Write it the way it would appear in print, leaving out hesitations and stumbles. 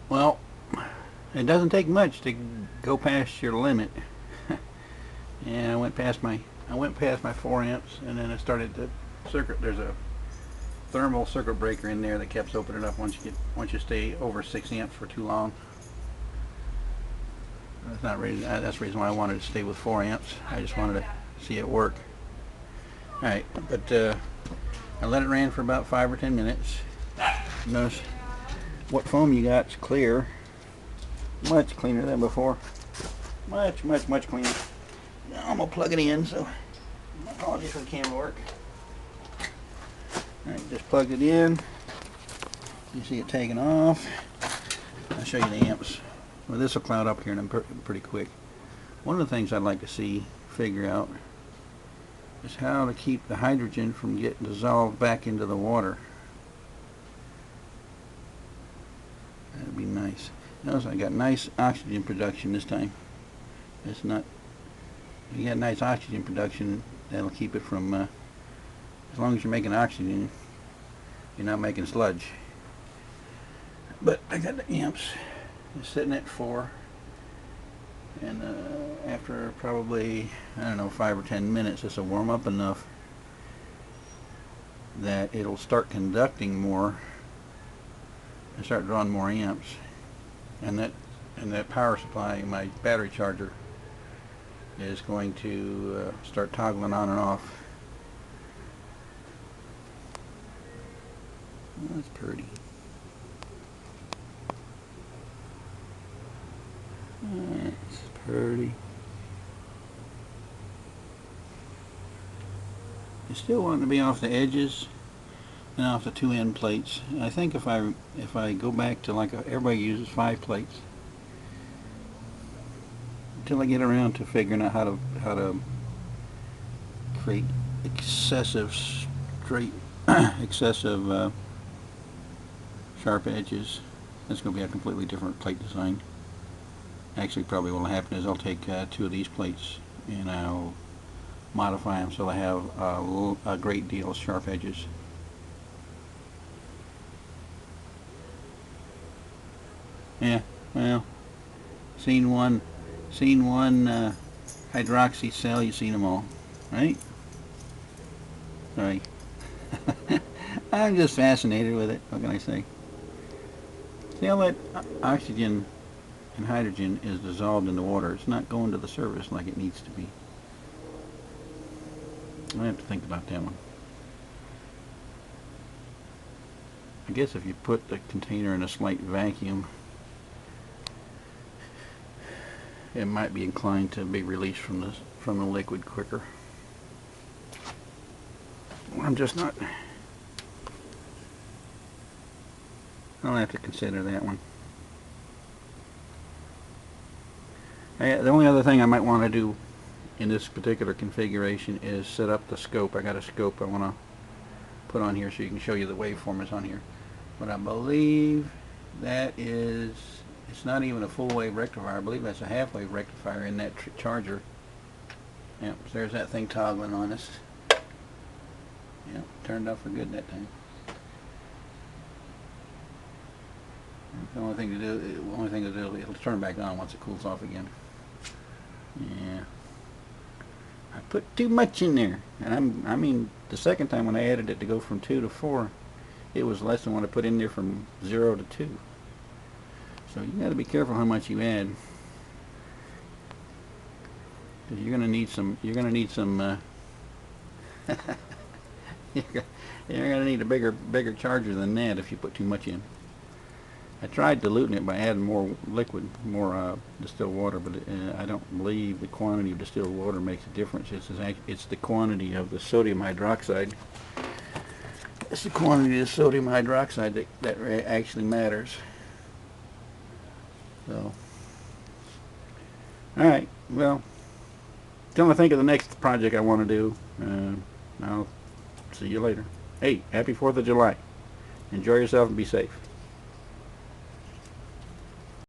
Well, it doesn't take much to go past your limit. And I went past my 4 amps, and then I started the circuit. There's a thermal circuit breaker in there that keeps opening up once you stay over 6 amps for too long. That's the reason why I wanted to stay with 4 amps. I just wanted to see it work. Alright, but I let it ran for about 5 or 10 minutes. Notice what foam you got is clear. Much cleaner than before. Much cleaner. Now I'm going to plug it in, so my apologies for the camera work. Alright, just plugged it in. You see it taking off. I'll show you the amps. Well, this will cloud up here and pretty quick. One of the things I'd like to figure out, is how to keep the hydrogen from getting dissolved back into the water. That'd be nice. Notice I got nice oxygen production this time. It's not. If you got nice oxygen production, that'll keep it from. As long as you're making oxygen, you're not making sludge. But I got the amps. It's sitting at 4, and after probably, I don't know, 5 or 10 minutes, this will warm up enough that it'll start conducting more and start drawing more amps, and that power supply, my battery charger, is going to start toggling on and off. Oh, that's pretty. That's pretty. You still want to be off the edges and off the 2 end plates. I think if I go back to everybody uses 5 plates until I get around to figuring out how to create excessive sharp edges. That's going to be a completely different plate design. Actually, probably what will happen is I'll take 2 of these plates and I'll modify them so they have a great deal of sharp edges. Yeah, well, seen one hydroxy cell, you've seen them all, right? Sorry. I'm just fascinated with it. What can I say? See how that oxygen and hydrogen is dissolved in the water. It's not going to the surface like it needs to be. I have to think about that one. I guess if you put the container in a slight vacuum, it might be inclined to be released from the liquid quicker. I'm just not. I'll have to consider that one. The only other thing I might want to do in this particular configuration is set up the scope. I got a scope I want to put on here so you can show you the waveform is on here. But I believe that is, it's not even a full wave rectifier. I believe that's a half wave rectifier in that charger. Yep, so there's that thing toggling on us. Yep, turned off for good that time. The only thing to do, it'll turn back on once it cools off again. Yeah, I put too much in there, and I mean, the second time when I added it to go from 2 to 4, it was less than what I put in there from 0 to 2. So you got to be careful how much you add, because you're gonna need some. You're gonna need a bigger charger than that if you put too much in. I tried diluting it by adding more liquid, more distilled water, but I don't believe the quantity of distilled water makes a difference. It's the quantity of the sodium hydroxide. It's the quantity of sodium hydroxide that actually matters. So, all right. Well, until I think of the next project I want to do, I'll see you later. Hey, happy 4th of July. Enjoy yourself and be safe.